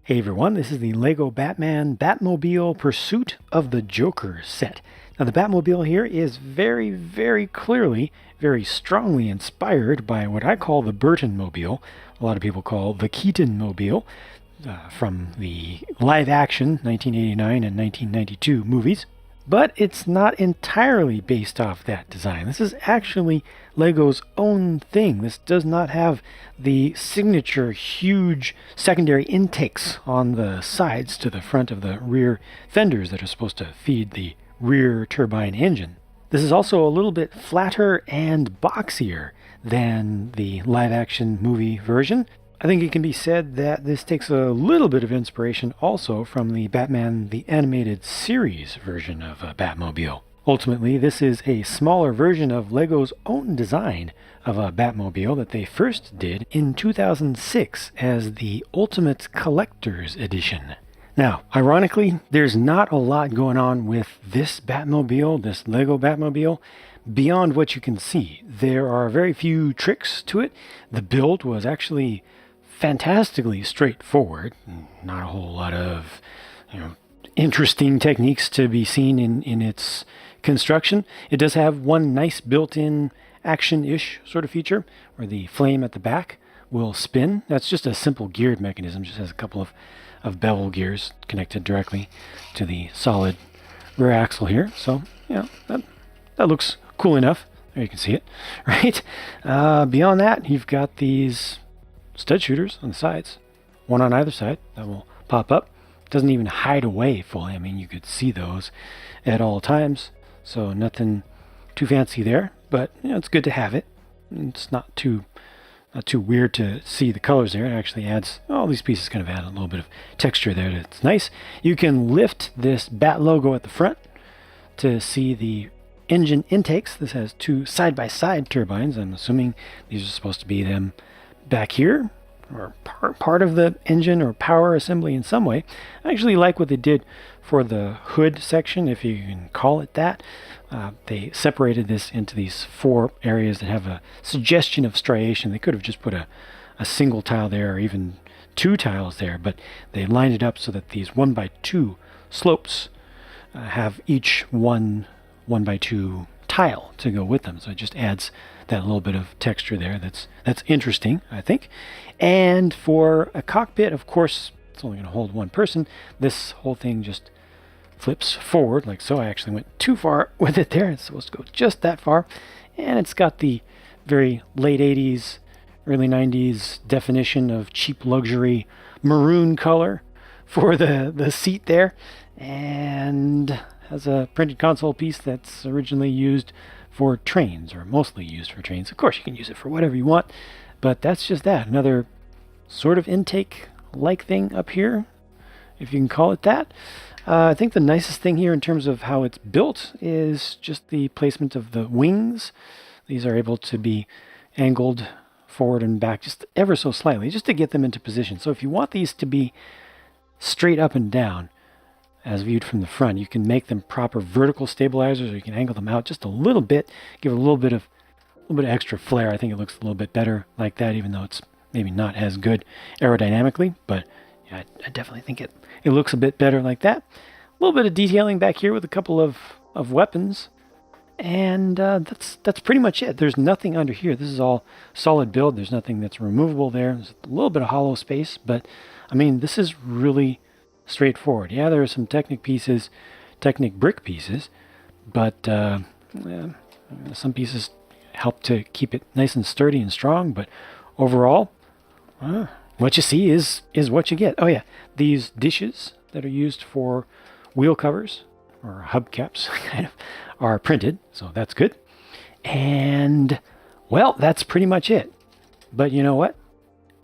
Hey everyone, this is the LEGO Batman Batmobile Pursuit of the Joker set. Now the Batmobile here is very clearly, very strongly inspired by what I call the Burton-mobile. A lot of people call the Keaton-mobile from the live-action 1989 and 1992 movies. But it's not entirely based off that design. This is actually LEGO's own thing. This does not have the signature huge secondary intakes on the sides to the front of the rear fenders that are supposed to feed the rear turbine engine. This is also a little bit flatter and boxier than the live-action movie version. I think it can be said that this takes a little bit of inspiration also from the Batman the Animated Series version of Batmobile. Ultimately, this is a smaller version of LEGO's own design of a Batmobile that they first did in 2006 as the Ultimate Collector's Edition. Now, ironically, there's not a lot going on with this Batmobile, this LEGO Batmobile, beyond what you can see. There are very few tricks to it. The build was actually fantastically straightforward. Not a whole lot of, interesting techniques to be seen in its construction. It does have one nice built-in action-ish sort of feature where the flame at the back will spin. That's just a simple geared mechanism. Just has a couple of bevel gears connected directly to the solid rear axle here. So, that looks cool enough. There you can see it, right? Beyond that, you've got these stud shooters on the sides, one on either side that will pop up. Doesn't even hide away fully. I mean, you could see those at all times, so nothing too fancy there, but it's good to have it. It's not too weird to see the colors there. It actually adds, all these pieces kind of add a little bit of texture there. That's nice. You can lift this Bat logo at the front to see the engine intakes. This has two side-by-side turbines. I'm assuming these are supposed to be them back here, or part of the engine or power assembly in some way. I actually like what they did for the hood section, if you can call it that. They separated this into these four areas that have a suggestion of striation. They could have just put a single tile there, or even two tiles there, but they lined it up so that these 1x2 slopes have each 1x2 tile to go with them. So it just adds that little bit of texture there. That's interesting, I think. And for a cockpit, of course, it's only going to hold one person. This whole thing just flips forward like so. I actually went too far with it there. It's supposed to go just that far. And it's got the very late 80s, early 90s definition of cheap luxury maroon color for the seat there. And has a printed console piece that's originally used for trains, or mostly used for trains. Of course, you can use it for whatever you want, but that's just that. Another sort of intake-like thing up here, if you can call it that. I think the nicest thing here in terms of how it's built is just the placement of the wings. These are able to be angled forward and back just ever so slightly, just to get them into position. So if you want these to be straight up and down, as viewed from the front, you can make them proper vertical stabilizers, or you can angle them out just a little bit, give it a little bit of extra flair. I think it looks a little bit better like that, even though it's maybe not as good aerodynamically, but yeah, I definitely think it looks a bit better like that. A little bit of detailing back here with a couple of weapons, and that's pretty much it. There's nothing under here. This is all solid build. There's nothing that's removable there. There's a little bit of hollow space, but I mean, this is really straightforward. Yeah, there are some Technic brick pieces, but some pieces help to keep it nice and sturdy and strong, but overall, what you see is what you get. Oh yeah, these dishes that are used for wheel covers, or hubcaps, kind of, are printed, so that's good. And, well, that's pretty much it. But you know what?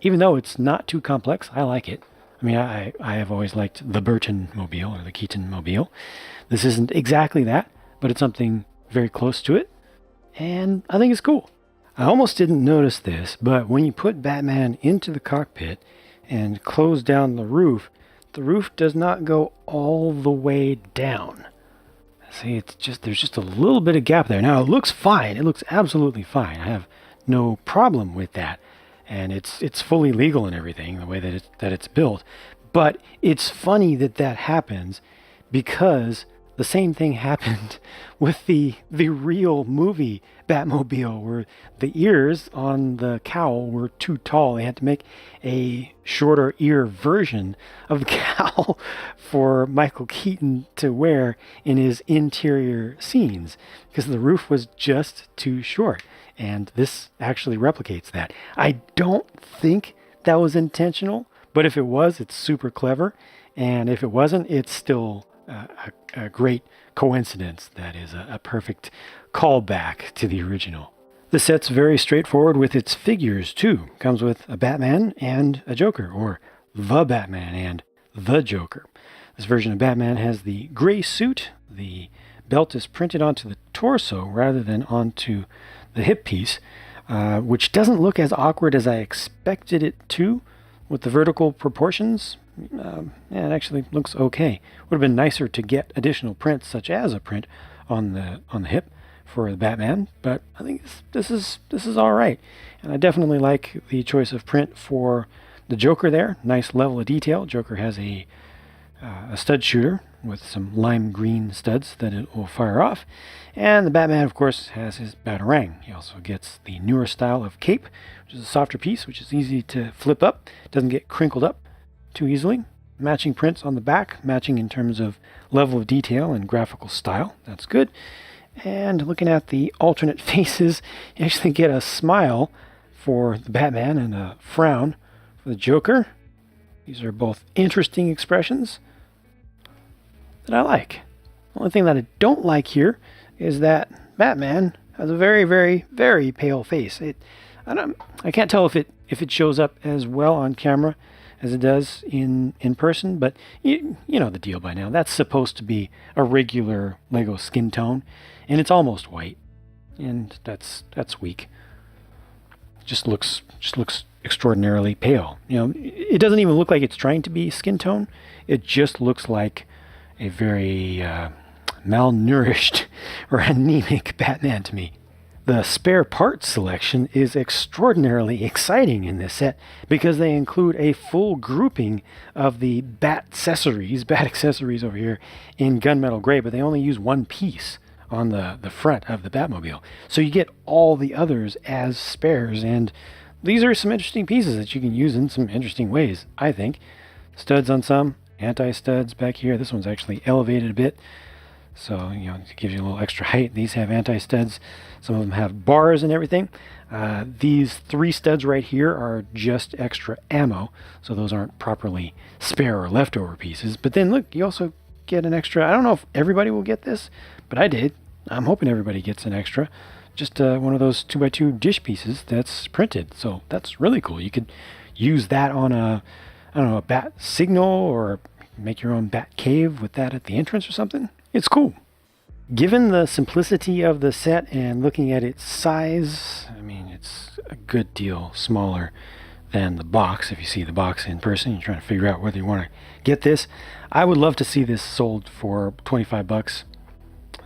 Even though it's not too complex, I like it. I mean, I have always liked the Burton-mobile, or the Keaton-mobile. This isn't exactly that, but it's something very close to it, and I think it's cool. I almost didn't notice this, but when you put Batman into the cockpit and close down the roof does not go all the way down. See, there's just a little bit of gap there. Now, it looks fine. It looks absolutely fine. I have no problem with that. And it's fully legal and everything, the way that it's built. But it's funny that that happens because the same thing happened with the real movie Batmobile, where the ears on the cowl were too tall. They had to make a shorter ear version of the cowl for Michael Keaton to wear in his interior scenes because the roof was just too short. And this actually replicates that. I don't think that was intentional, but if it was, it's super clever. And if it wasn't, it's still a great coincidence that is a perfect callback to the original. The set's very straightforward with its figures, too. Comes with a Batman and a Joker, or the Batman and the Joker. This version of Batman has the gray suit. The belt is printed onto the torso rather than onto the hip piece, which doesn't look as awkward as I expected it to with the vertical proportions. Yeah, it actually looks okay. Would have been nicer to get additional prints, such as a print on the hip for the Batman, but I think this is all right. And I definitely like the choice of print for the Joker there. Nice level of detail. Joker has a stud shooter with some lime green studs that it will fire off. And the Batman, of course, has his Batarang. He also gets the newer style of cape, which is a softer piece, which is easy to flip up. Doesn't get crinkled up too easily. Matching prints on the back, matching in terms of level of detail and graphical style. That's good. And looking at the alternate faces, you actually get a smile for the Batman and a frown for the Joker. These are both interesting expressions that I like. The only thing that I don't like here is that Batman has a very, very, very pale face. I can't tell if it shows up as well on camera as it does in person, but you know the deal by now. That's supposed to be a regular Lego skin tone, and it's almost white, and that's weak. Just looks extraordinarily pale. You know, it doesn't even look like it's trying to be skin tone. It just looks like a very malnourished or anemic Batman to me. The spare parts selection is extraordinarily exciting in this set because they include a full grouping of the bat accessories over here in gunmetal gray, but they only use one piece on the front of the Batmobile. So you get all the others as spares, and these are some interesting pieces that you can use in some interesting ways, I think. Studs on some, anti-studs back here. This one's actually elevated a bit, so it gives you a little extra height. These have anti-studs. Some of them have bars and everything. These 3 studs right here are just extra ammo, so those aren't properly spare or leftover pieces. But then look, you also get an extra. I don't know if everybody will get this, but I did. I'm hoping everybody gets an extra. Just one of those 2x2 dish pieces that's printed. So that's really cool. You could use that on a bat signal, or make your own bat cave with that at the entrance or something. It's cool. Given the simplicity of the set and looking at its size, I mean, it's a good deal smaller than the box. If you see the box in person, you're trying to figure out whether you want to get this. I would love to see this sold for $25.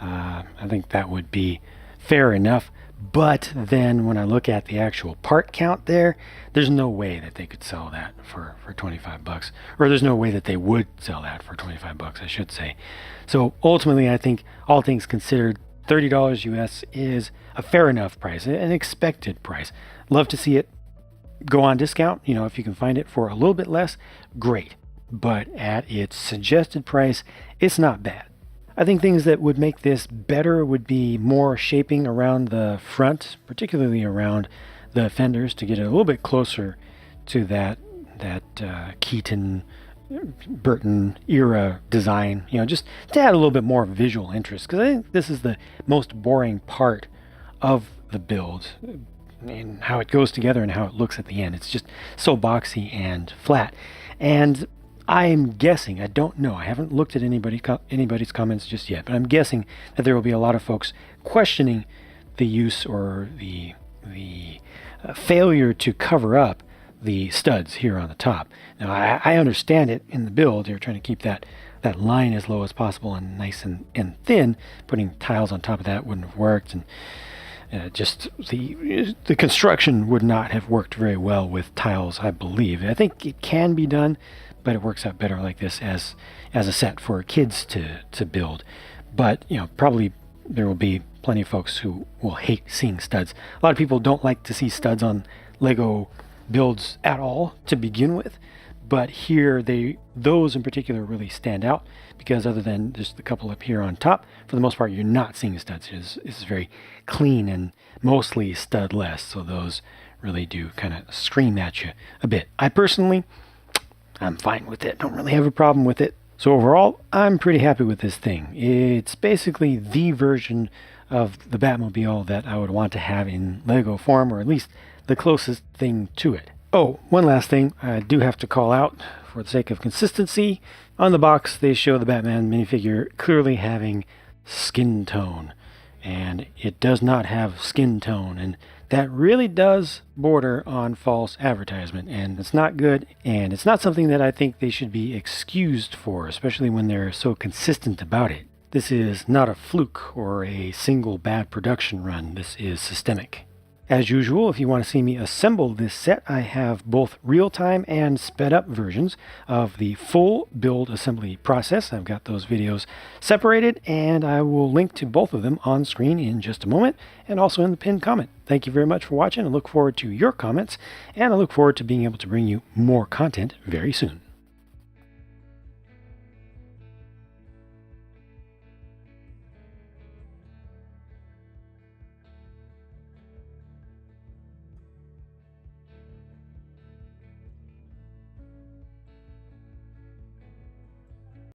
I think that would be fair enough. But then when I look at the actual part count there's no way that they could sell that for $25. Or there's no way that they would sell that for $25, I should say. So ultimately, I think all things considered, $30 US is a fair enough price, an expected price. Love to see it go on discount. If you can find it for a little bit less, great. But at its suggested price, it's not bad. I think things that would make this better would be more shaping around the front, particularly around the fenders, to get it a little bit closer to that Keaton, Burton era design. Just to add a little bit more visual interest, because I think this is the most boring part of the build, and how it goes together and how it looks at the end. It's just so boxy and flat. And I'm guessing, I don't know, I haven't looked at anybody's comments just yet, but I'm guessing that there will be a lot of folks questioning the use or the failure to cover up the studs here on the top. Now, I understand it in the build. They're trying to keep that line as low as possible and nice and thin. Putting tiles on top of that wouldn't have worked, and just the construction would not have worked very well with tiles, I believe. I think it can be done, but it works out better like this as a set for kids to build. But probably there will be plenty of folks who will hate seeing studs. A lot of people don't like to see studs on Lego builds at all to begin with, but here those in particular really stand out, because other than just a couple up here on top, for the most part you're not seeing studs. It's very clean and mostly studless, so those really do kind of scream at you a bit. I'm fine with it. Don't really have a problem with it. So overall, I'm pretty happy with this thing. It's basically the version of the Batmobile that I would want to have in Lego form, or at least the closest thing to it. Oh, one last thing I do have to call out for the sake of consistency. On the box, they show the Batman minifigure clearly having skin tone, and it does not have skin tone, and that really does border on false advertisement, and it's not good, and it's not something that I think they should be excused for, especially when they're so consistent about it. This is not a fluke or a single bad production run. This is systemic. As usual, if you want to see me assemble this set, I have both real-time and sped-up versions of the full build assembly process. I've got those videos separated, and I will link to both of them on screen in just a moment, and also in the pinned comment. Thank you very much for watching. I look forward to your comments, and I look forward to being able to bring you more content very soon.